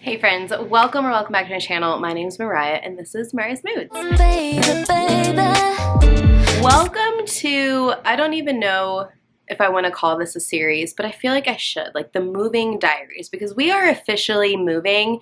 Hey friends, welcome back to my channel. My name is Mariah and this is Mariah's Moods. Baby, baby. Welcome to, I don't even know if I want to call this a series, but I feel like I should, like the Moving Diaries, because we are officially moving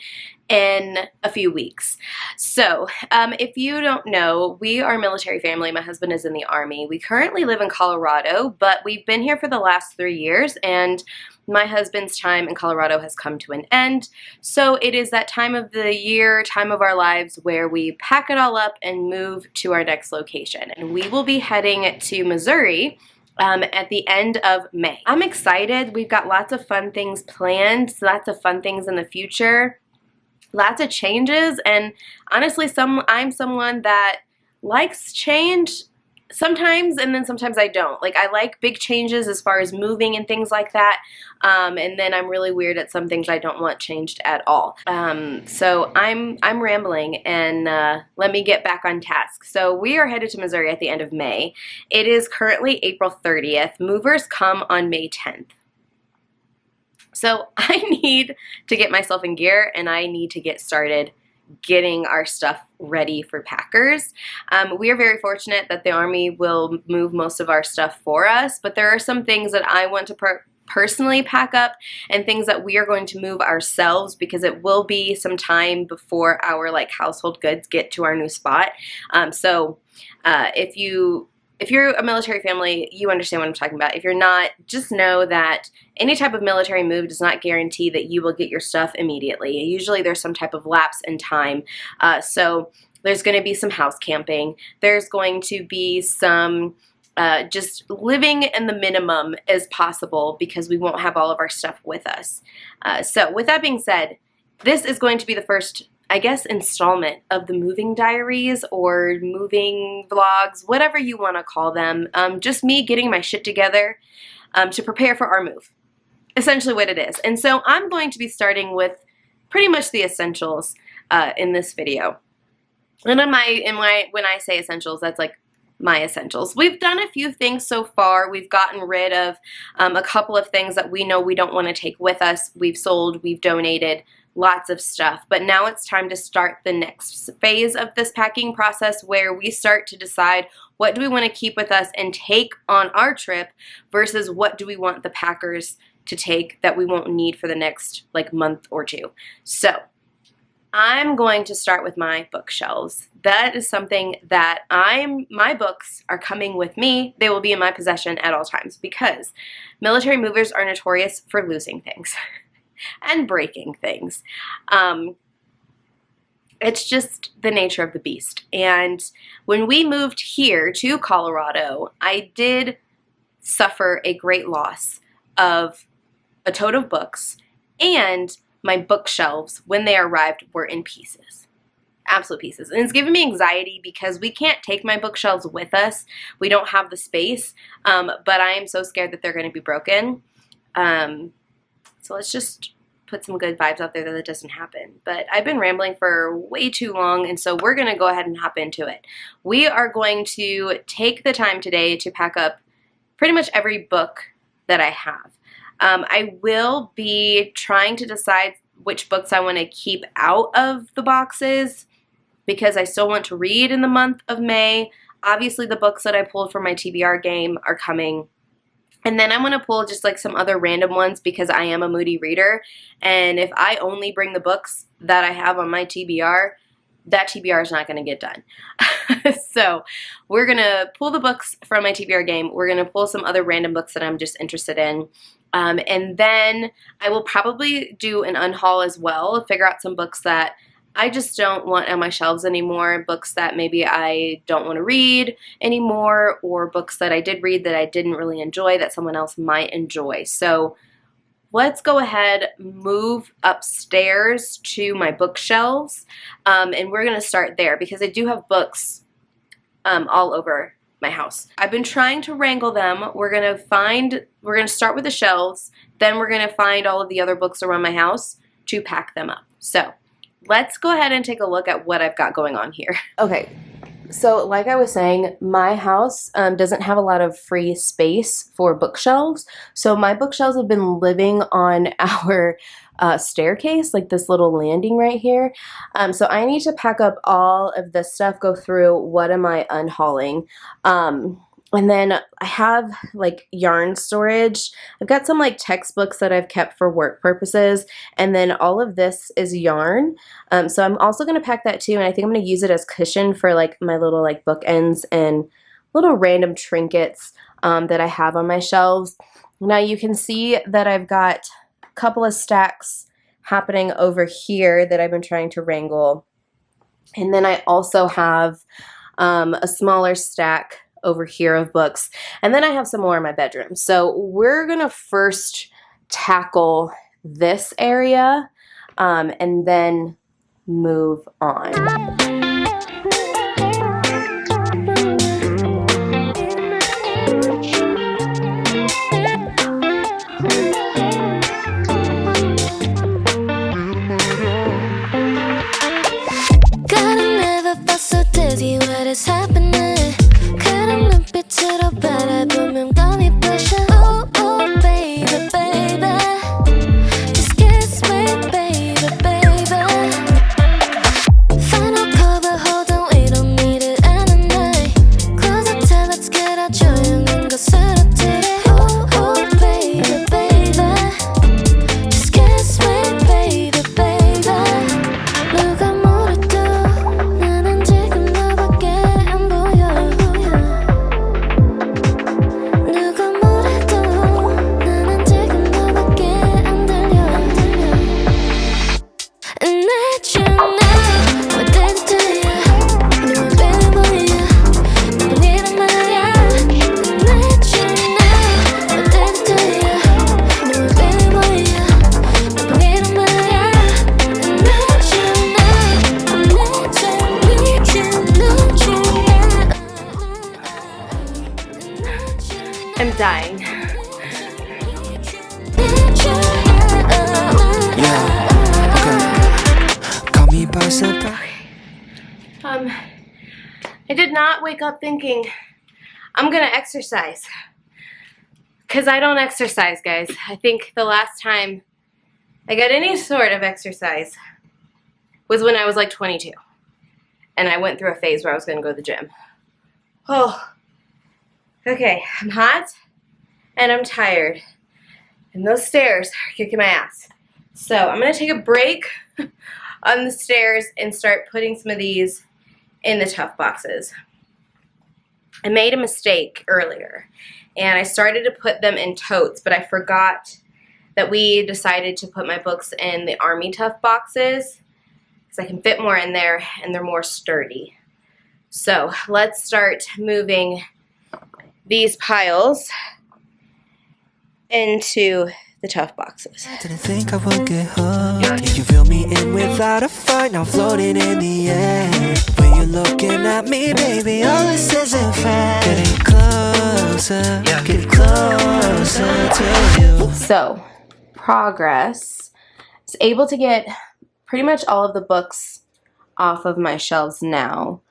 in a few weeks. So if you don't know, we are a military family. My husband is in the Army. We currently live in Colorado, but we've been here for the last 3 years, and my husband's time in Colorado has come to an end. So it is that time of the year, time of our lives where we pack it all up and move to our next location. And we will be heading to Missouri at the end of May. I'm excited. We've got lots of fun things planned, lots of fun things in the future, lots of changes, and honestly, I'm someone that likes change sometimes, and then sometimes I don't. Like, I like big changes as far as moving and things like that, and then I'm really weird at some things I don't want changed at all. So I'm rambling, and let me get back on task. So we are headed to Missouri at the end of May. It is currently April 30th. Movers come on May 10th. So I need to get myself in gear, and I need to get started getting our stuff ready for packers. We are very fortunate that the Army will move most of our stuff for us, but there are some things that I want to personally pack up and things that we are going to move ourselves, because it will be some time before our household goods get to our new spot. If you're a military family, you understand what I'm talking about. If you're not, just know that any type of military move does not guarantee that you will get your stuff immediately. Usually there's some type of lapse in time. So there's going to be some house camping. There's going to be some just living in the minimum as possible, because we won't have all of our stuff with us. So with that being said, this is going to be the first, I guess, installment of the Moving Diaries or moving vlogs, whatever you want to call them. Just me getting my shit together to prepare for our move. Essentially what it is. And so I'm going to be starting with pretty much the essentials in this video. And when I say essentials, that's like my essentials. We've done a few things so far. We've gotten rid of a couple of things that we know we don't want to take with us. We've sold, we've donated, lots of stuff. But now it's time to start the next phase of this packing process, where we start to decide what do we want to keep with us and take on our trip versus what do we want the packers to take that we won't need for the next month or two. So I'm going to start with my bookshelves. That is something that my books are coming with me. They will be in my possession at all times, because military movers are notorious for losing things and breaking things. It's just the nature of the beast. And when we moved here to Colorado, I did suffer a great loss of a tote of books, and my bookshelves, when they arrived, were in pieces. Absolute pieces. And it's giving me anxiety because we can't take my bookshelves with us. We don't have the space, but I am so scared that they're going to be broken. So let's just put some good vibes out there that it doesn't happen. But I've been rambling for way too long, and so we're going to go ahead and hop into it. We are going to take the time today to pack up pretty much every book that I have. I will be trying to decide which books I want to keep out of the boxes, because I still want to read in the month of May. Obviously, the books that I pulled from my TBR game are coming. And then I'm going to pull just some other random ones, because I am a moody reader. And if I only bring the books that I have on my TBR, that TBR is not going to get done. So we're going to pull the books from my TBR game. We're going to pull some other random books that I'm just interested in. And then I will probably do an unhaul as well, figure out some books that I just don't want on my shelves anymore, books that maybe I don't want to read anymore, or books that I did read that I didn't really enjoy that someone else might enjoy. So let's go ahead, move upstairs to my bookshelves, and we're going to start there, because I do have books all over my house. I've been trying to wrangle them. We're going to start with the shelves, then we're going to find all of the other books around my house to pack them up. So let's go ahead and take a look at what I've got going on here. Okay, So like I was saying, my house doesn't have a lot of free space for bookshelves. So my bookshelves have been living on our staircase, like this little landing right here. So I need to pack up all of this stuff, go through what am I unhauling. And then I have like yarn storage. I've got some like textbooks that I've kept for work purposes. And then all of this is yarn. So I'm also going to pack that too, and I think I'm going to use it as cushion for like my little like bookends and little random trinkets that I have on my shelves. Now you can see that I've got a couple of stacks happening over here that I've been trying to wrangle. And then I also have a smaller stack over here of books. And then I have some more in my bedroom. So we're going to first tackle this area and then move on. God, I never felt so dizzy. What is happening? 그런 눈빛으로 바라보면 감이 부셔. Oh, oh, baby, baby. Just kiss me, baby, baby. Final cover, hold on, we don't need it anymore. Close up till let's get out 조용한 곳으로 튀어. Oh, oh, baby, baby. Just kiss me, baby, baby. 누가 뭐래도 나는 지금 너밖에 안 보여. 누가 뭐래도 나는 지금 너밖에 안 들려. And let you know what did it to you. 너 baby boy야. 너 보이란 말야. And let you know what did it to you. 너 baby boy야. 너 보이란 말야. And let you know, let you know. I'm dying. Call me by surprise. I did not wake up thinking I'm gonna exercise, because I don't exercise, guys. I think the last time I got any sort of exercise was when I was like 22, and I went through a phase where I was gonna go to the gym. Oh, okay, I'm hot and I'm tired, and those stairs are kicking my ass. So I'm gonna take a break on the stairs and start putting some of these in the tough boxes. I made a mistake earlier, and I started to put them in totes, but I forgot that we decided to put my books in the Army Tough boxes because I can fit more in there and they're more sturdy. So let's start moving these piles into the tough boxes. Didn't think I would get hooked. You reel me in without a fight, now floating in the air. When you're looking at me, baby, all this isn't fair. Getting closer, getting closer to you. So, progress. I was able to get pretty much all of the books off of my shelves now.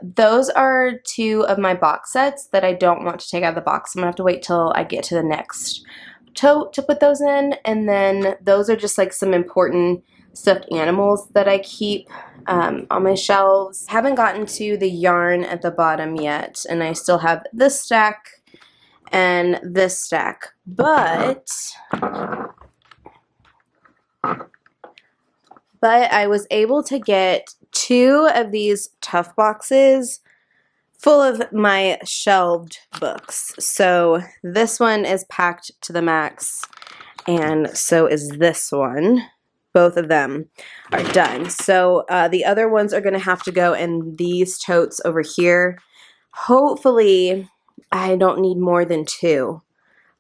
Those are two of my box sets that I don't want to take out of the box. I'm gonna have to wait till I get to the next tote to put those in, and then those are just like some important stuffed animals that I keep on my shelves. Haven't gotten to the yarn at the bottom yet, and I still have this stack and this stack, but I was able to get two of these tough boxes full of my shelved books. So this one is packed to the max, and so is this one. Both of them are done. So the other ones are going to have to go in these totes over here. Hopefully I don't need more than two,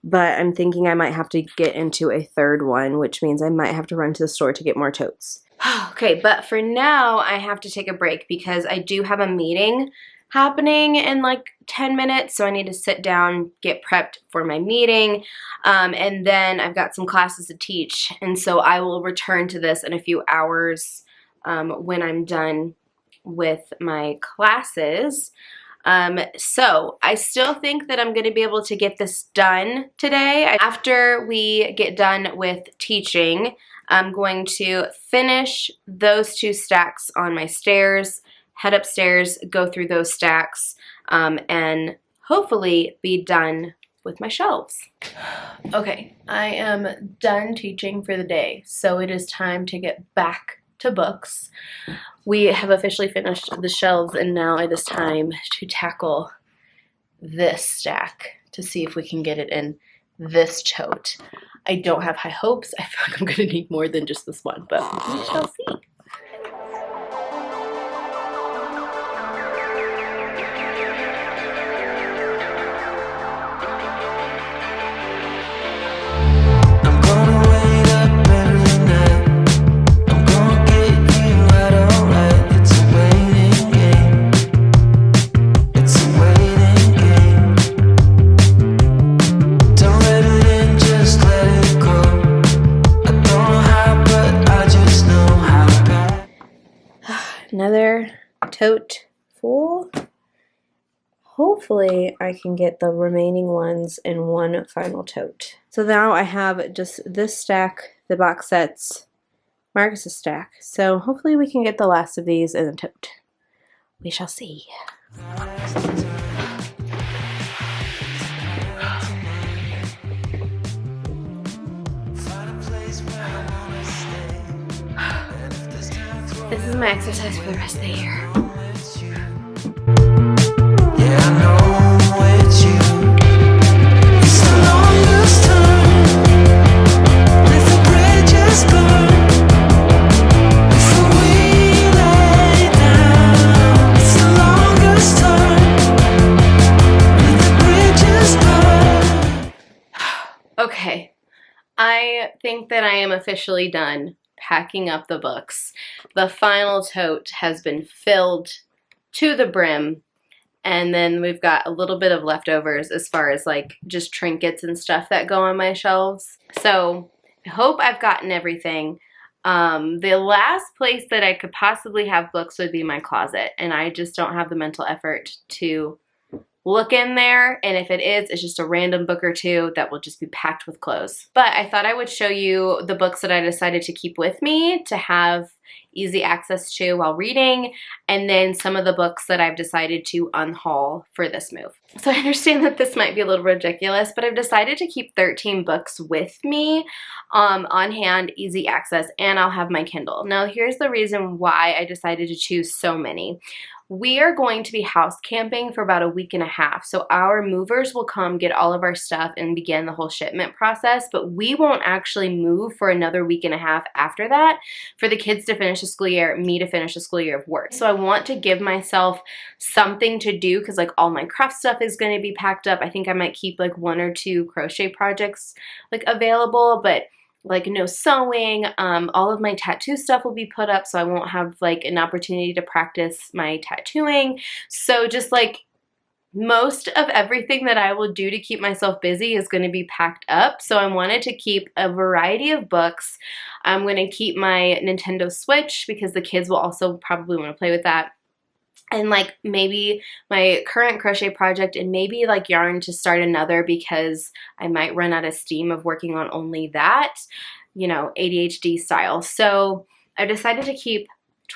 but I'm thinking I might have to get into a third one, which means I might have to run to the store to get more totes. Okay, but for now I have to take a break because I do have a meeting happening in like 10 minutes, so I need to sit down, get prepped for my meeting, and then I've got some classes to teach, and so I will return to this in a few hours when I'm done with my classes. So I still think that I'm going to be able to get this done today. After we get done with teaching, I'm going to finish those 2 stacks on my stairs, head upstairs, go through those stacks, and hopefully be done with my shelves. Okay, I am done teaching for the day, so it is time to get back to books. We have officially finished the shelves, and now it is time to tackle this stack to see if we can get it in this tote. I don't have high hopes. I feel like I'm gonna need more than just this one, but we shall see. I'm gonna wait up every night. I'm gonna get you right, alright. It's a waiting game. It's a waiting game. Don't let it in, just let it go. I don't know how, but I just know how bad. Another tote full. Hopefully I can get the remaining ones in one final tote. So now I have just this stack, the box sets, Marcus's stack. So hopefully we can get the last of these in the tote. We shall see. This is my exercise for the rest of the year. Yeah, I know it's you. It's the longest time. Let the bridges burn before we lay down. It's the longest time. Let the bridges burn. Okay, I think that I am officially done packing up the books. The final tote has been filled to the brim, and then we've got a little bit of leftovers as far as like just trinkets and stuff that go on my shelves. So I hope I've gotten everything. The last place that I could possibly have books would be my closet, and I just don't have the mental effort to look in there, and if it is, it's just a random book or two that will just be packed with clothes. But I thought I would show you the books that I decided to keep with me to have easy access to while reading, and then some of the books that I've decided to unhaul for this move. So I understand that this might be a little ridiculous, but I've decided to keep 13 books with me on hand, easy access, and I'll have my Kindle. Now here's the reason why I decided to choose so many. We are going to be house camping for about a week and a half. So our movers will come get all of our stuff and begin the whole shipment process, but we won't actually move for another week and a half after that for the kids to finish the school year, me to finish the school year of work. So I want to give myself something to do because like all my craft stuff is going to be packed up. I think I might keep like 1 or 2 crochet projects like available, but like no sewing. All of my tattoo stuff will be put up, so I won't have like an opportunity to practice my tattooing. So just like most of everything that I will do to keep myself busy is going to be packed up. So I wanted to keep a variety of books. I'm going to keep my Nintendo Switch because the kids will also probably want to play with that. And like maybe my current crochet project and maybe like yarn to start another because I might run out of steam of working on only that, you know, ADHD style. So I decided to keep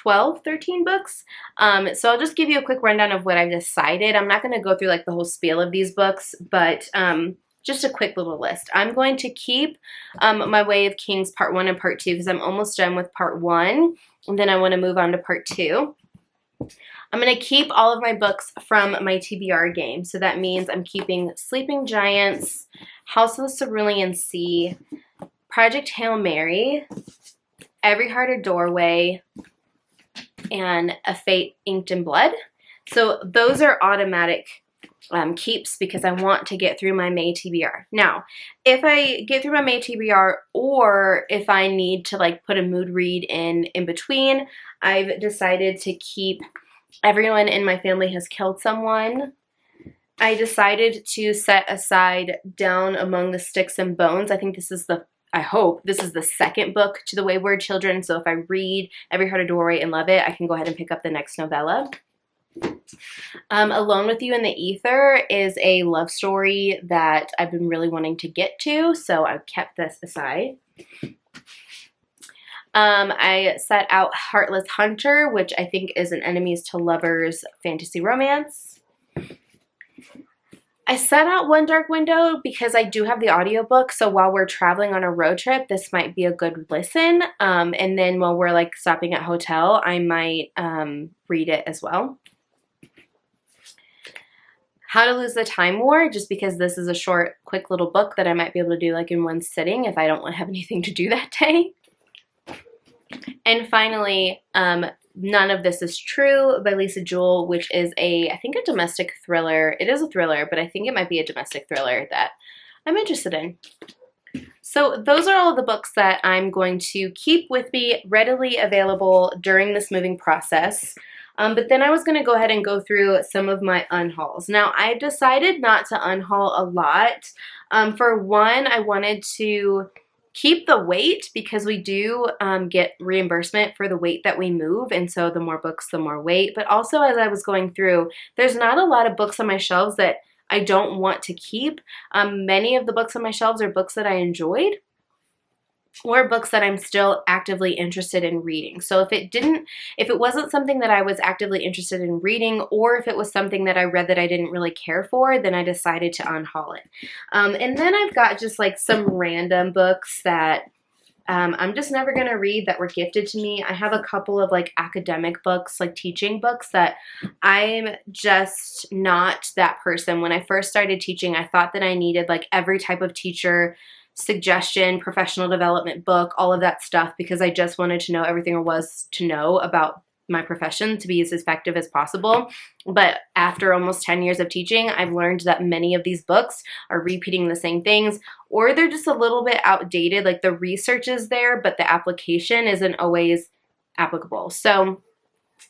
13 books. So I'll just give you a quick rundown of what I've decided. I'm not going to go through like the whole spiel of these books, but just a quick little list. I'm going to keep My Way of Kings Part 1 and Part 2 because I'm almost done with Part 1. And then I want to move on to Part 2. I'm going to keep all of my books from my TBR game. So that means I'm keeping Sleeping Giants, House of the Cerulean Sea, Project Hail Mary, Every Heart a Doorway, and A Fate Inked in Blood. So those are automatic keeps because I want to get through my May TBR. Now, if I get through my May TBR or if I need to like put a mood read in between, I've decided to keep Everyone in My Family Has Killed Someone. I decided to set aside Down Among the Sticks and Bones. I think this is the I hope this is the second book to the Wayward Children, so if I read Every Heart a Doorway and love it, I can go ahead and pick up the next novella. Alone with You in the Ether is a love story that I've been really wanting to get to, so I've kept this aside. I set out Heartless Hunter, which I think is an enemies to lovers fantasy romance. I set out One Dark Window because I do have the audiobook, so while we're traveling on a road trip, this might be a good listen. And then while we're like stopping at hotel, I might read it as well. How to Lose the Time War, just because this is a short, quick little book that I might be able to do like in one sitting if I don't have anything to do that day. And finally, None of This Is True by Lisa Jewell, which is I think a domestic thriller. It is a thriller, but I think it might be a domestic thriller that I'm interested in. So those are all of the books that I'm going to keep with me readily available during this moving process. But then I was going to go ahead and go through some of my unhauls. Now, I've decided not to unhaul a lot. For one, I wanted to keep the weight because we do get reimbursement for the weight that we move, and so the more books, the more weight. But also, as I was going through, there's not a lot of books on my shelves that I don't want to keep. Many of the books on my shelves are books that I enjoyed or books that I'm still actively interested in reading. So if it wasn't something that I was actively interested in reading, or if it was something that I read that I didn't really care for, then I decided to unhaul it. And then I've got just like some random books that I'm just never going to read that were gifted to me. I have a couple of like academic books, like teaching books, that I'm just not that person. When I first started teaching, I thought that I needed like every type of teacher suggestion, professional development book, all of that stuff, because I just wanted to know everything there was to know about my profession to be as effective as possible. But after almost 10 years of teaching, I've learned that many of these books are repeating the same things, or they're just a little bit outdated. Like the research is there, but the application isn't always applicable. So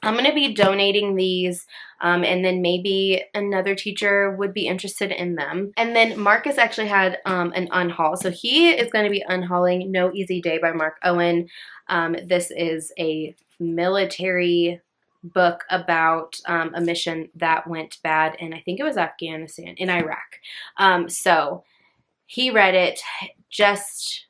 I'm going to be donating these, and then maybe another teacher would be interested in them. And then Marcus actually had an unhaul. So he is going to be unhauling No Easy Day by Mark Owen. This is a military book about a mission that went bad in, I think it was Afghanistan, in Iraq. So he read it, just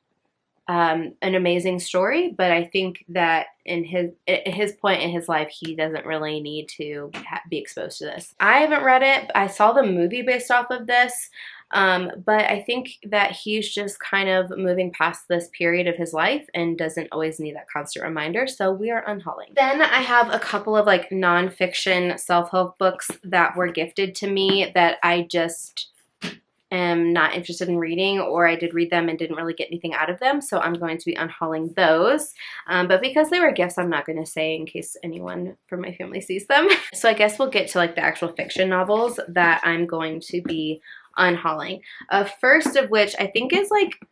an amazing story, but I think that at his point in his life, he doesn't really need to be exposed to this. I haven't read it. I saw the movie based off of this, but I think that he's just kind of moving past this period of his life and doesn't always need that constant reminder, so we are unhauling. Then I have a couple of like nonfiction self-help books that were gifted to me that I just am not interested in reading, or I did read them and didn't really get anything out of them, so I'm going to be unhauling those. But because they were gifts, I'm not going to say in case anyone from my family sees them. So I guess we'll get to like the actual fiction novels that I'm going to be unhauling. First of which I think is like,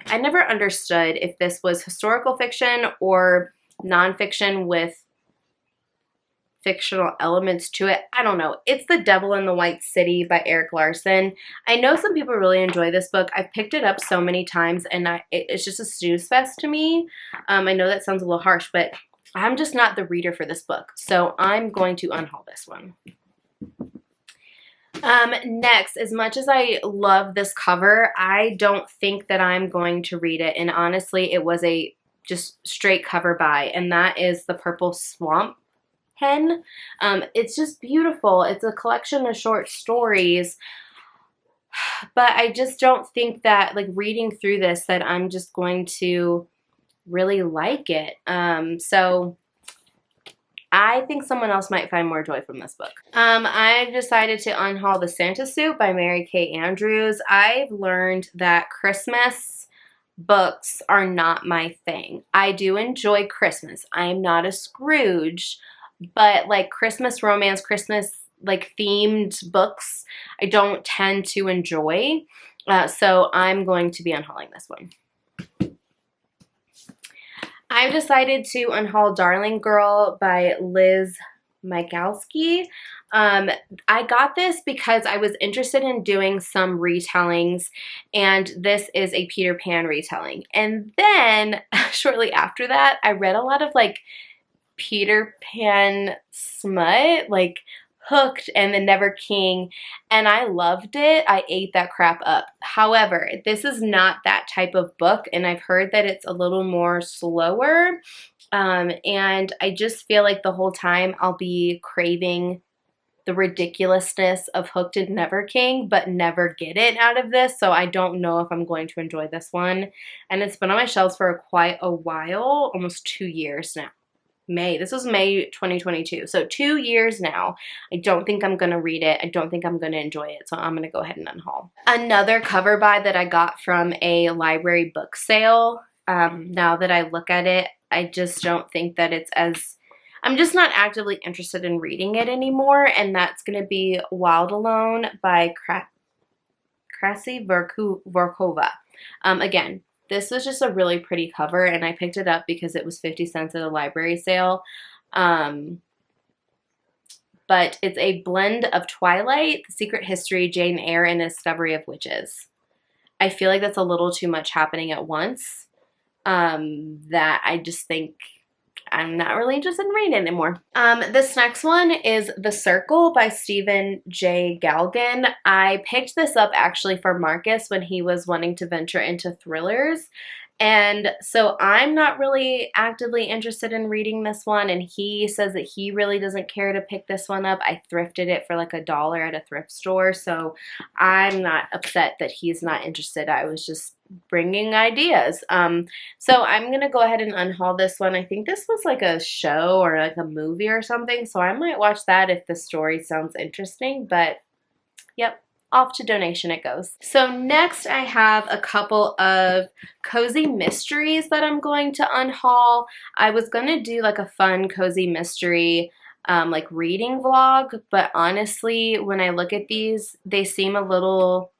I never understood if this was historical fiction or nonfiction with fictional elements to it. I don't know. It's The Devil in the White City by Eric Larson. I know some people really enjoy this book. I've picked it up so many times, and it's just a snooze fest to me. I know that sounds a little harsh, but I'm just not the reader for this book, so I'm going to unhaul this one. Next, as much as I love this cover, I don't think that I'm going to read it, and honestly, it was a just straight cover buy, and that is The Purple Swamp Hen. It's just beautiful. It's a collection of short stories, but I just don't think that, like, reading through this, that I'm just going to really like it. So I think someone else might find more joy from this book. I've decided to unhaul The Santa Suit by Mary Kay Andrews. I've learned that Christmas books are not my thing. I do enjoy Christmas. I'm not a Scrooge, but like Christmas romance, Christmas like themed books, I don't tend to enjoy. So I'm going to be unhauling this one. I've decided to unhaul Darling Girl by Liz Migalski. I got this because I was interested in doing some retellings, and this is a Peter Pan retelling. And then shortly after that, I read a lot of like Peter Pan smut, like Hooked and The Never King, and I loved it. I ate that crap up. However, this is not that type of book, and I've heard that it's a little more slower, and I just feel like the whole time I'll be craving the ridiculousness of Hooked and Never King, but never get it out of this, so I don't know if I'm going to enjoy this one. And it's been on my shelves for quite a while, almost 2 years now. This was May 2022, so 2 years now. I don't think I'm gonna read it. I don't think I'm gonna enjoy it, so I'm gonna go ahead and unhaul. Another cover buy that I got from a library book sale. Now that I look at it, I just don't think that it's as, I'm just not actively interested in reading it anymore, and that's gonna be Wild Alone by Krasi Vorkova. Again, this was just a really pretty cover, and I picked it up because it was 50 cents at a library sale. But it's a blend of Twilight, The Secret History, Jane Eyre, and Discovery of Witches. I feel like that's a little too much happening at once, that I just think I'm not really interested in reading anymore. This next one is The Circle by Stephen J. Galgan. I picked this up actually for Marcus when he was wanting to venture into thrillers. And so I'm not really actively interested in reading this one, and he says that he really doesn't care to pick this one up. I thrifted it for like $1 at a thrift store, so I'm not upset that he's not interested. I was just bringing ideas. So I'm going to go ahead and unhaul this one. I think this was like a show or like a movie or something, so I might watch that if the story sounds interesting, but yep. Off to donation it goes. So next I have a couple of cozy mysteries that I'm going to unhaul. I was going to do like a fun cozy mystery like reading vlog, but honestly when I look at these, they seem a little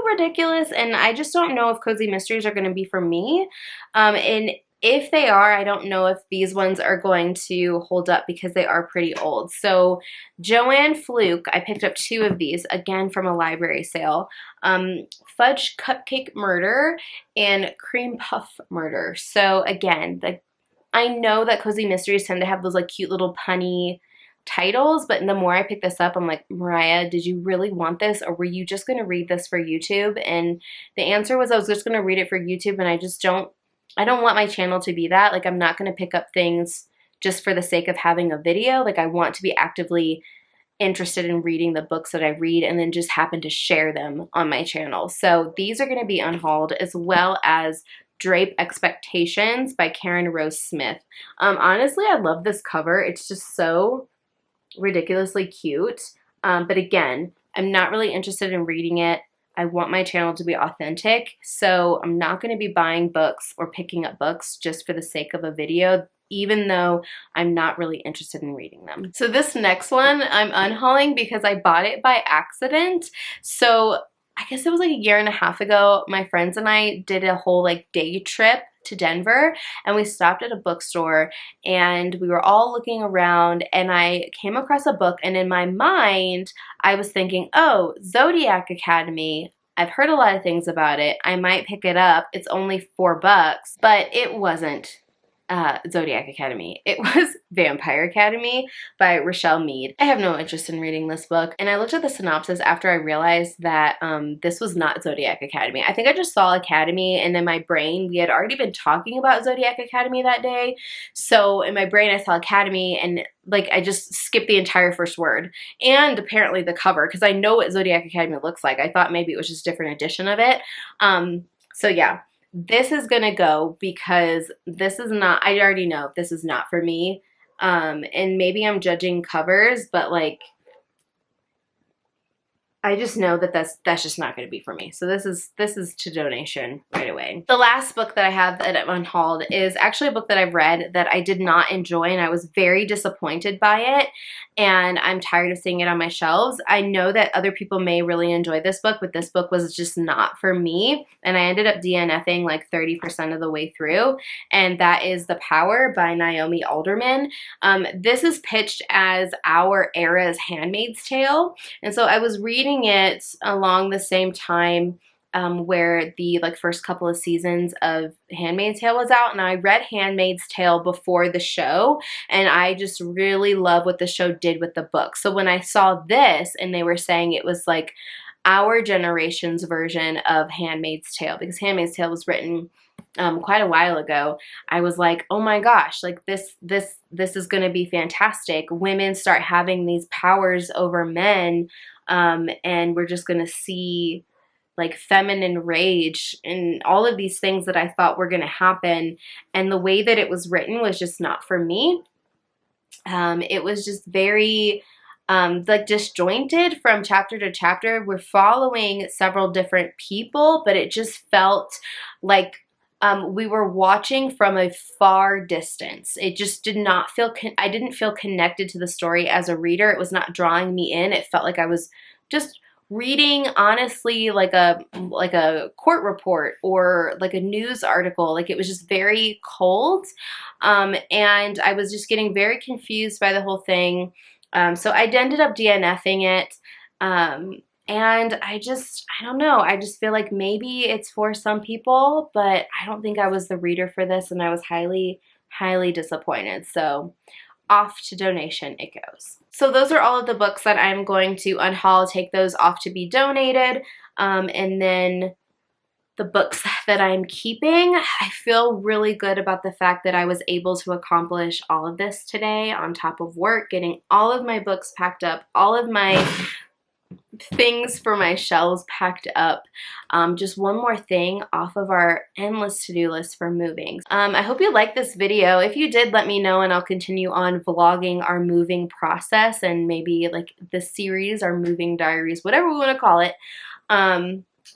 ridiculous, and I just don't know if cozy mysteries are going to be for me. And if they are, I don't know if these ones are going to hold up because they are pretty old. So Joanne Fluke, I picked up 2 of these, again from a library sale. Fudge Cupcake Murder and Cream Puff Murder. So again, I know that cozy mysteries tend to have those like cute little punny titles, but the more I pick this up, I'm like, Mariah, did you really want this, or were you just going to read this for YouTube? And the answer was I was just going to read it for YouTube, and I don't want my channel to be that. Like, I'm not going to pick up things just for the sake of having a video. Like, I want to be actively interested in reading the books that I read and then just happen to share them on my channel. So these are going to be unhauled, as well as Drape Expectations by Karen Rose Smith. Honestly, I love this cover. It's just so ridiculously cute. But again, I'm not really interested in reading it. I want my channel to be authentic, so I'm not going to be buying books or picking up books just for the sake of a video, even though I'm not really interested in reading them. So this next one I'm unhauling because I bought it by accident. So I guess it was like a year and a half ago, my friends and I did a whole like day trip to Denver, and we stopped at a bookstore and we were all looking around, and I came across a book, and in my mind I was thinking, oh, Zodiac Academy, I've heard a lot of things about it, I might pick it up, it's only $4, but it wasn't Zodiac Academy. It was Vampire Academy by Rochelle Mead. I have no interest in reading this book, and I looked at the synopsis after I realized that this was not Zodiac Academy. I think I just saw Academy, and in my brain, we had already been talking about Zodiac Academy that day, so in my brain I saw Academy, and like I just skipped the entire first word, and apparently the cover, because I know what Zodiac Academy looks like. I thought maybe it was just a different edition of it. So yeah. This is gonna go because this is not, I already know this is not for me. And maybe I'm judging covers, but like, I just know that that's just not going to be for me. So this is to donation right away. The last book that I have that I've unhauled is actually a book that I've read that I did not enjoy, and I was very disappointed by it, and I'm tired of seeing it on my shelves. I know that other people may really enjoy this book, but this book was just not for me, and I ended up DNFing like 30% of the way through, and that is The Power by Naomi Alderman. This is pitched as our era's Handmaid's Tale, and so I was reading it along the same time where the first couple of seasons of Handmaid's Tale was out, and I read Handmaid's Tale before the show, and I just really love what the show did with the book. So when I saw this and they were saying it was like our generation's version of Handmaid's Tale, because Handmaid's Tale was written quite a while ago, I was like, oh my gosh, like this is going to be fantastic. Women start having these powers over men, and we're just going to see like feminine rage and all of these things that I thought were going to happen. And the way that it was written was just not for me. It was just very like disjointed from chapter to chapter. We're following several different people, but it just felt like we were watching from a far distance. It just did not feel, I didn't feel connected to the story as a reader. It was not drawing me in. It felt like I was just reading, honestly, like a court report or like a news article. Like it was just very cold. And I was just getting very confused by the whole thing. So I ended up DNFing it. And I don't know. I just feel like maybe it's for some people, but I don't think I was the reader for this, and I was highly, highly disappointed. So off to donation it goes. So those are all of the books that I'm going to unhaul, take those off to be donated. And then the books that I'm keeping, I feel really good about the fact that I was able to accomplish all of this today on top of work, getting all of my books packed up, all of my things for my shelves packed up. Just one more thing off of our endless to-do list for moving. I hope you liked this video. If you did, let me know, and I'll continue on vlogging our moving process and maybe like the series, our moving diaries, whatever we want to call it.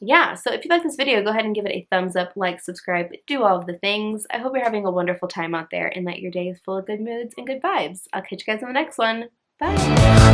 Yeah, so if you like this video, go ahead and give it a thumbs up, like, subscribe, do all of the things. I hope you're having a wonderful time out there and that your day is full of good moods and good vibes. I'll catch you guys in the next one. Bye!